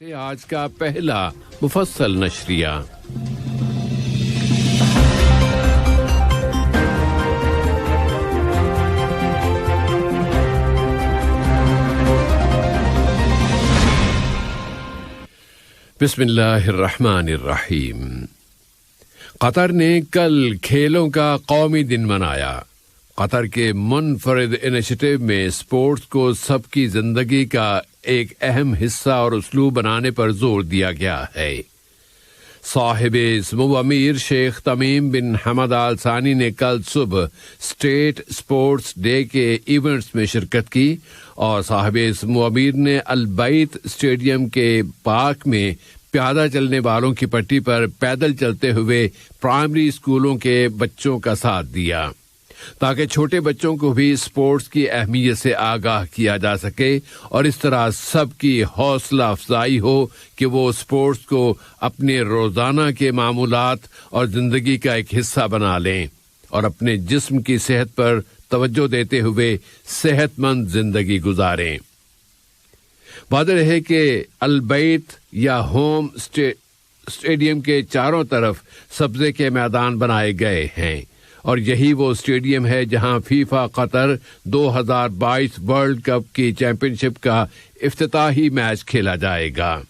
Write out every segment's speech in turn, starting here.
سے آج کا پہلا مفصل نشریہ۔ بسم اللہ الرحمن الرحیم۔ قطر نے کل کھیلوں کا قومی دن منایا۔ قطر کے منفرد انیشیٹو میں اسپورٹس کو سب کی زندگی کا ایک اہم حصہ اور اسلوب بنانے پر زور دیا گیا ہے۔ صاحب سمو امیر شیخ تمیم بن حمد آل ثانی نے کل صبح اسٹیٹ اسپورٹس ڈے کے ایونٹس میں شرکت کی اور صاحب سمو امیر نے البیت اسٹیڈیم کے پارک میں پیادہ چلنے والوں کی پٹی پر پیدل چلتے ہوئے پرائمری اسکولوں کے بچوں کا ساتھ دیا تاکہ چھوٹے بچوں کو بھی اسپورٹس کی اہمیت سے آگاہ کیا جا سکے اور اس طرح سب کی حوصلہ افزائی ہو کہ وہ اسپورٹس کو اپنے روزانہ کے معمولات اور زندگی کا ایک حصہ بنا لیں اور اپنے جسم کی صحت پر توجہ دیتے ہوئے صحت مند زندگی گزاریں۔ واضح ہے کہ البیت یا ہوم اسٹیڈیم کے چاروں طرف سبزے کے میدان بنائے گئے ہیں اور یہی وہ اسٹیڈیم ہے جہاں فیفا قطر 2022 ورلڈ کپ کی چیمپئن شپ کا افتتاحی میچ کھیلا جائے گا۔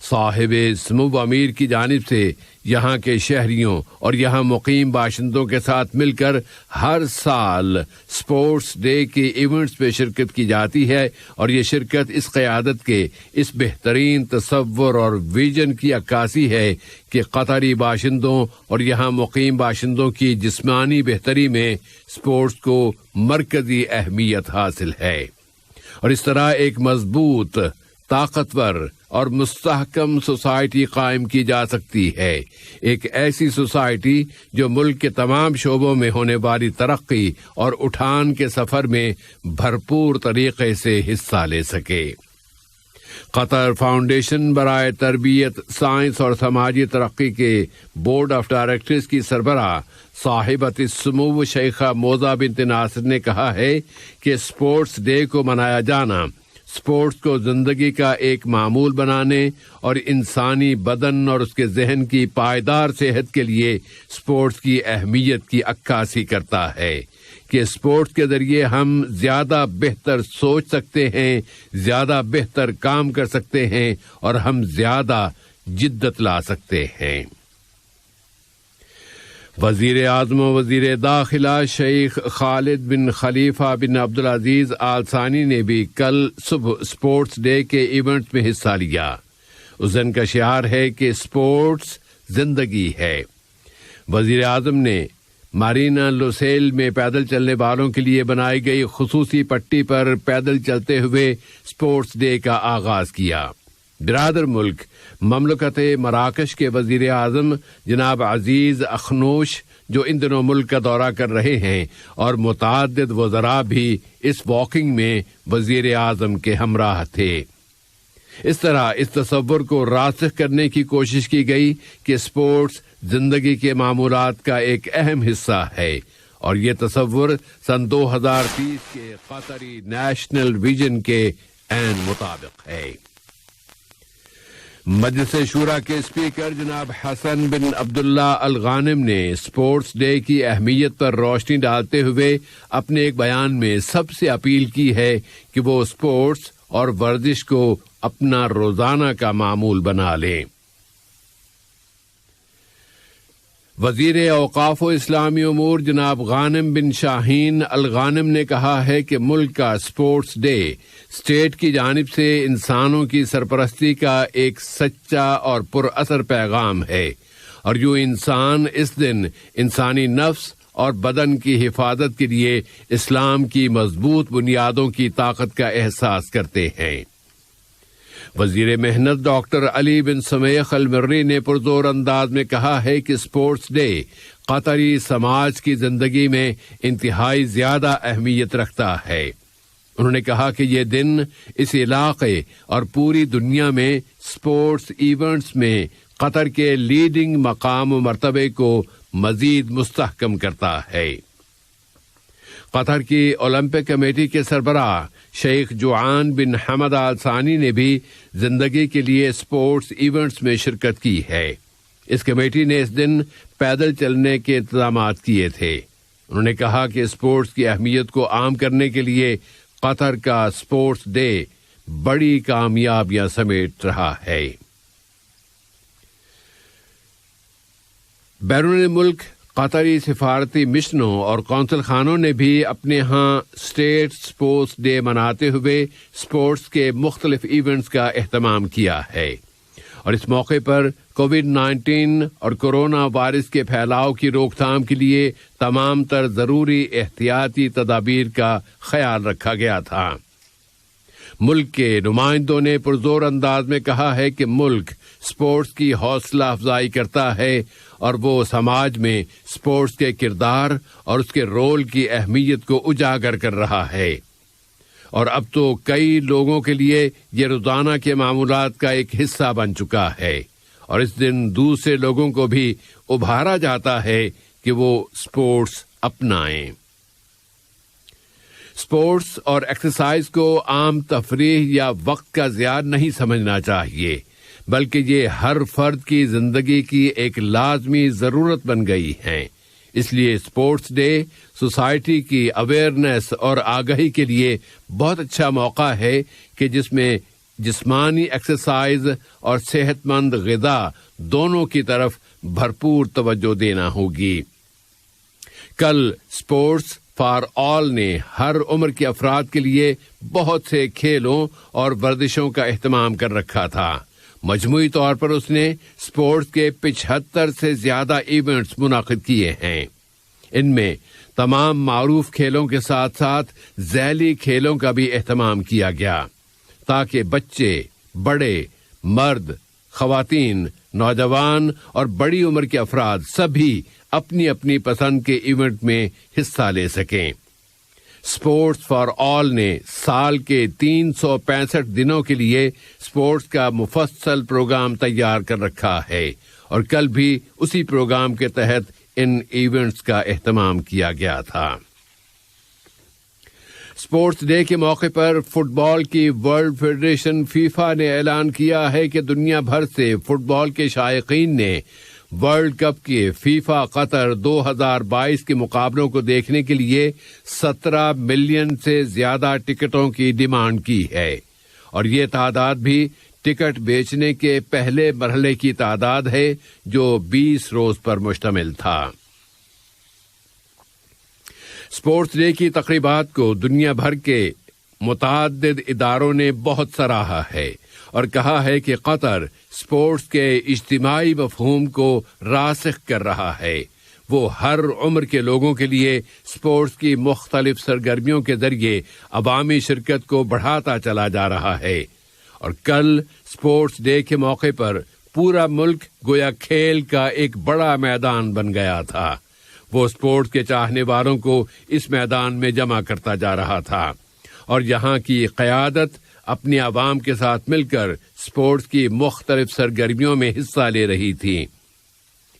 صاحب سمو امیر کی جانب سے یہاں کے شہریوں اور یہاں مقیم باشندوں کے ساتھ مل کر ہر سال اسپورٹس ڈے کے ایونٹس میں شرکت کی جاتی ہے اور یہ شرکت اس قیادت کے اس بہترین تصور اور ویژن کی عکاسی ہے کہ قطری باشندوں اور یہاں مقیم باشندوں کی جسمانی بہتری میں اسپورٹس کو مرکزی اہمیت حاصل ہے اور اس طرح ایک مضبوط، طاقتور اور مستحکم سوسائٹی قائم کی جا سکتی ہے، ایک ایسی سوسائٹی جو ملک کے تمام شعبوں میں ہونے والی ترقی اور اٹھان کے سفر میں بھرپور طریقے سے حصہ لے سکے۔ قطر فاؤنڈیشن برائے تربیت، سائنس اور سماجی ترقی کے بورڈ آف ڈائریکٹرز کی سربراہ صاحبۃ السمو شیخہ موزہ بنت ناصر نے کہا ہے کہ اسپورٹس ڈے کو منایا جانا اسپورٹس کو زندگی کا ایک معمول بنانے اور انسانی بدن اور اس کے ذہن کی پائیدار صحت کے لیے اسپورٹس کی اہمیت کی عکاسی کرتا ہے کہ اسپورٹس کے ذریعے ہم زیادہ بہتر سوچ سکتے ہیں، زیادہ بہتر کام کر سکتے ہیں اور ہم زیادہ جدت لا سکتے ہیں۔ وزیر اعظم و وزیر داخلہ شیخ خالد بن خلیفہ بن عبدالعزیز آل ثانی نے بھی کل صبح اسپورٹس ڈے کے ایونٹ میں حصہ لیا۔ اس دن کا شعار ہے کہ اسپورٹس زندگی ہے۔ وزیر اعظم نے مارینا لوسیل میں پیدل چلنے والوں کے لیے بنائی گئی خصوصی پٹی پر پیدل چلتے ہوئے اسپورٹس ڈے کا آغاز کیا۔ برادر ملک مملکت مراکش کے وزیر اعظم جناب عزیز اخنوش جو ان دنوں ملک کا دورہ کر رہے ہیں اور متعدد وزراء بھی اس واکنگ میں وزیر اعظم کے ہمراہ تھے۔ اس طرح اس تصور کو راسخ کرنے کی کوشش کی گئی کہ اسپورٹس زندگی کے معمولات کا ایک اہم حصہ ہے اور یہ تصور سن 2030 کے قطری نیشنل ویژن کے عین مطابق ہے۔ مجلس شورا کے اسپیکر جناب حسن بن عبداللہ الغانم نے اسپورٹس ڈے کی اہمیت پر روشنی ڈالتے ہوئے اپنے ایک بیان میں سب سے اپیل کی ہے کہ وہ اسپورٹس اور ورزش کو اپنا روزانہ کا معمول بنا لیں۔ وزیر اوقاف و اسلامی امور جناب غانم بن شاہین الغانم نے کہا ہے کہ ملک کا اسپورٹس ڈے اسٹیٹ کی جانب سے انسانوں کی سرپرستی کا ایک سچا اور پر اثر پیغام ہے اور جو انسان اس دن انسانی نفس اور بدن کی حفاظت کے لیے اسلام کی مضبوط بنیادوں کی طاقت کا احساس کرتے ہیں۔ وزیر محنت ڈاکٹر علی بن سمیخ المری نے پرزور انداز میں کہا ہے کہ اسپورٹس ڈے قطری سماج کی زندگی میں انتہائی زیادہ اہمیت رکھتا ہے۔ انہوں نے کہا کہ یہ دن اس علاقے اور پوری دنیا میں اسپورٹس ایونٹس میں قطر کے لیڈنگ مقام و مرتبے کو مزید مستحکم کرتا ہے۔ قطر کی اولمپک کمیٹی کے سربراہ شیخ جوعان بن حمد آل ثانی نے بھی زندگی کے لیے اسپورٹس ایونٹس میں شرکت کی ہے۔ اس کمیٹی نے اس دن پیدل چلنے کے انتظامات کیے تھے۔ انہوں نے کہا کہ اسپورٹس کی اہمیت کو عام کرنے کے لیے قطر کا اسپورٹس ڈے بڑی کامیابیاں سمیٹ رہا ہے۔ بیرون ملک قطری سفارتی مشنوں اور قونصل خانوں نے بھی اپنے ہاں اسٹیٹ اسپورٹس ڈے مناتے ہوئے اسپورٹس کے مختلف ایونٹس کا اہتمام کیا ہے، اور اس موقع پر کووڈ-19 اور کورونا وائرس کے پھیلاؤ کی روک تھام کے لیے تمام تر ضروری احتیاطی تدابیر کا خیال رکھا گیا تھا۔ ملک کے نمائندوں نے پرزور انداز میں کہا ہے کہ ملک اسپورٹس کی حوصلہ افزائی کرتا ہے اور وہ سماج میں اسپورٹس کے کردار اور اس کے رول کی اہمیت کو اجاگر کر رہا ہے، اور اب تو کئی لوگوں کے لیے یہ روزانہ کے معمولات کا ایک حصہ بن چکا ہے، اور اس دن دوسرے لوگوں کو بھی ابھارا جاتا ہے کہ وہ اسپورٹس اپنائیں۔ اسپورٹس اور ایکسرسائز کو عام تفریح یا وقت کا ضیاع نہیں سمجھنا چاہیے، بلکہ یہ ہر فرد کی زندگی کی ایک لازمی ضرورت بن گئی ہے۔ اس لیے اسپورٹس ڈے سوسائٹی کی اویئرنیس اور آگاہی کے لیے بہت اچھا موقع ہے کہ جس میں جسمانی ایکسرسائز اور صحت مند غذا دونوں کی طرف بھرپور توجہ دینا ہوگی۔ کل اسپورٹس فار آل نے ہر عمر کے افراد کے لیے بہت سے کھیلوں اور ورزشوں کا اہتمام کر رکھا تھا۔ مجموعی طور پر اس نے اسپورٹس کے 75 سے زیادہ ایونٹس منعقد کیے ہیں۔ ان میں تمام معروف کھیلوں کے ساتھ ساتھ ذیلی کھیلوں کا بھی اہتمام کیا گیا، تاکہ بچے، بڑے، مرد، خواتین، نوجوان اور بڑی عمر کے افراد سبھی اپنی اپنی پسند کے ایونٹ میں حصہ لے سکیں۔ اسپورٹس فار آل نے سال کے 365 دنوں کے لیے اسپورٹس کا مفصل پروگرام تیار کر رکھا ہے، اور کل بھی اسی پروگرام کے تحت ان ایونٹس کا اہتمام کیا گیا تھا۔ اسپورٹس ڈے کے موقع پر فٹ بال کی ورلڈ فیڈریشن فیفا نے اعلان کیا ہے کہ دنیا بھر سے فٹ بال کے شائقین نے ورلڈ کپ کے فیفا قطر 2022 کے مقابلوں کو دیکھنے کے لیے 17 ملین سے زیادہ ٹکٹوں کی ڈیمانڈ کی ہے، اور یہ تعداد بھی ٹکٹ بیچنے کے پہلے مرحلے کی تعداد ہے جو 20 روز پر مشتمل تھا۔ اسپورٹس ڈے کی تقریبات کو دنیا بھر کے متعدد اداروں نے بہت سراہا ہے اور کہا ہے کہ قطر اسپورٹس کے اجتماعی مفہوم کو راسخ کر رہا ہے۔ وہ ہر عمر کے لوگوں کے لیے اسپورٹس کی مختلف سرگرمیوں کے ذریعے عوامی شرکت کو بڑھاتا چلا جا رہا ہے، اور کل اسپورٹس ڈے کے موقع پر پورا ملک گویا کھیل کا ایک بڑا میدان بن گیا تھا۔ وہ اسپورٹس کے چاہنے والوں کو اس میدان میں جمع کرتا جا رہا تھا، اور یہاں کی قیادت اپنی عوام کے ساتھ مل کر اسپورٹس کی مختلف سرگرمیوں میں حصہ لے رہی تھی۔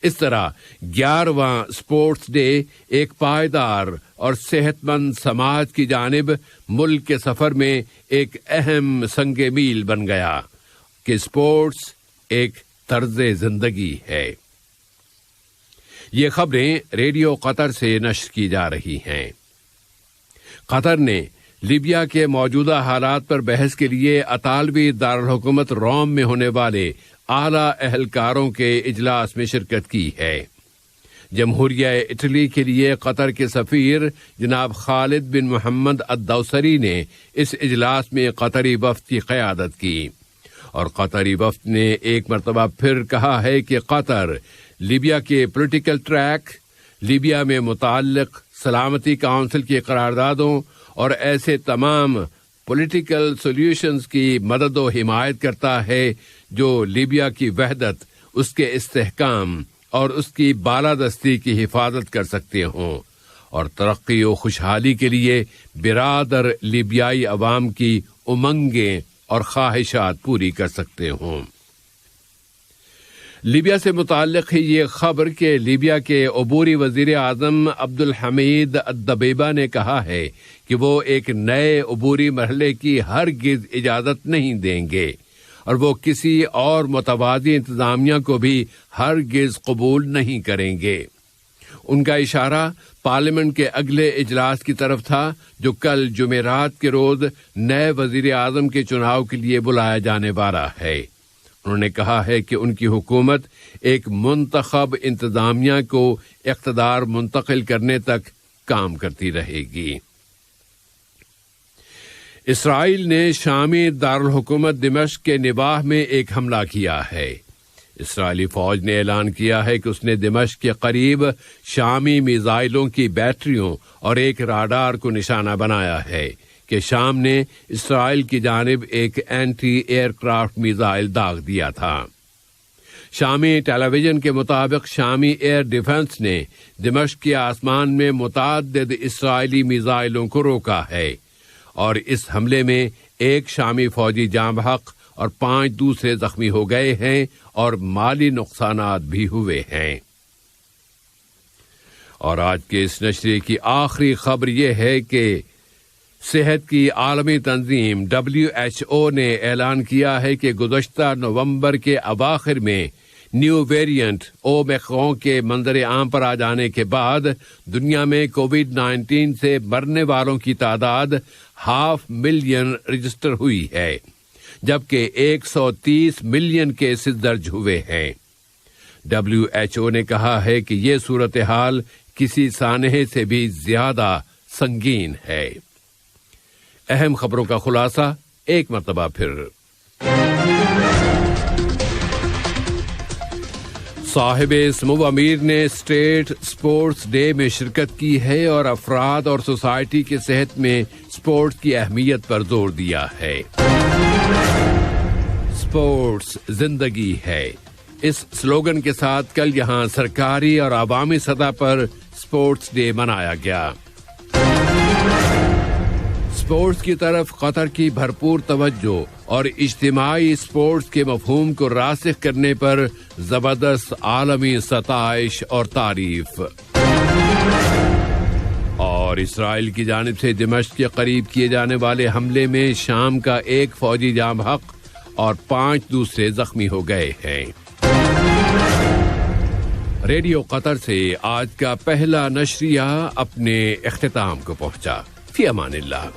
اس طرح 11واں اسپورٹس ڈے ایک پائیدار اور صحت مند سماج کی جانب ملک کے سفر میں ایک اہم سنگ میل بن گیا کہ اسپورٹس ایک طرز زندگی ہے۔ یہ خبریں ریڈیو قطر سے نشر کی جا رہی ہیں۔ قطر نے لیبیا کے موجودہ حالات پر بحث کے لیے اطالوی دارالحکومت روم میں ہونے والے اعلیٰ اہلکاروں کے اجلاس میں شرکت کی ہے۔ جمہوریہ اٹلی کے لیے قطر کے سفیر جناب خالد بن محمد الدوسری نے اس اجلاس میں قطری وفد کی قیادت کی، اور قطری وفد نے ایک مرتبہ پھر کہا ہے کہ قطر لیبیا کے پولیٹیکل ٹریک، لیبیا میں متعلق سلامتی کونسل کی قراردادوں اور ایسے تمام پولیٹیکل سولوشنز کی مدد و حمایت کرتا ہے جو لیبیا کی وحدت، اس کے استحکام اور اس کی بالادستی کی حفاظت کر سکتے ہوں، اور ترقی و خوشحالی کے لیے برادر لیبیائی عوام کی امنگیں اور خواہشات پوری کر سکتے ہوں۔ لیبیا سے متعلق ہے یہ خبر کہ لیبیا کے عبوری وزیر اعظم عبدالحمید الدبیبہ نے کہا ہے کہ وہ ایک نئے عبوری مرحلے کی ہرگز اجازت نہیں دیں گے اور وہ کسی اور متوازی انتظامیہ کو بھی ہرگز قبول نہیں کریں گے۔ ان کا اشارہ پارلیمنٹ کے اگلے اجلاس کی طرف تھا جو کل جمعرات کے روز نئے وزیر اعظم کے چناؤ کے لیے بلایا جانے والا ہے۔ انہوں نے کہا ہے کہ ان کی حکومت ایک منتخب انتظامیہ کو اقتدار منتقل کرنے تک کام کرتی رہے گی۔ اسرائیل نے شامی دارالحکومت دمشق کے نواح میں ایک حملہ کیا ہے۔ اسرائیلی فوج نے اعلان کیا ہے کہ اس نے دمشق کے قریب شامی میزائلوں کی بیٹریوں اور ایک راڈار کو نشانہ بنایا ہے کہ شام نے اسرائیل کی جانب ایک اینٹی ایئر کرافٹ میزائل داغ دیا تھا۔ شامی ٹیلی ویژن کے مطابق شامی ایئر ڈیفنس نے دمشق کے آسمان میں متعدد اسرائیلی میزائلوں کو روکا ہے اور اس حملے میں ایک شامی فوجی جاں بحق اور 5 دوسرے زخمی ہو گئے ہیں اور مالی نقصانات بھی ہوئے ہیں۔ اور آج کے اس نشریے کی آخری خبر یہ ہے کہ صحت کی عالمی تنظیم WHO نے اعلان کیا ہے کہ گزشتہ نومبر کے اواخر میں نیو ویریئنٹ اومیکرون کے منظر عام پر آ جانے کے بعد دنیا میں کووڈ-19 سے مرنے والوں کی تعداد 500,000 رجسٹر ہوئی ہے، جبکہ 130 ملین کیسز درج ہوئے ہیں۔ WHO نے کہا ہے کہ یہ صورتحال کسی سانحے سے بھی زیادہ سنگین ہے۔ اہم خبروں کا خلاصہ ایک مرتبہ پھر۔ صاحب سمو امیر نے اسٹیٹ اسپورٹس ڈے میں شرکت کی ہے اور افراد اور سوسائٹی کی صحت میں اسپورٹس کی اہمیت پر زور دیا ہے۔ اسپورٹس زندگی ہے، اس سلوگن کے ساتھ کل یہاں سرکاری اور عوامی سطح پر اسپورٹس ڈے منایا گیا۔ اسپورٹس کی طرف قطر کی بھرپور توجہ اور اجتماعی اسپورٹس کے مفہوم کو راسخ کرنے پر زبردست عالمی ستائش اور تعریف۔ اور اسرائیل کی جانب سے دمشق کے قریب کیے جانے والے حملے میں شام کا ایک فوجی جاں بحق اور 5 دوسرے زخمی ہو گئے ہیں۔ ریڈیو قطر سے آج کا پہلا نشریہ اپنے اختتام کو پہنچا۔ فی امان اللہ۔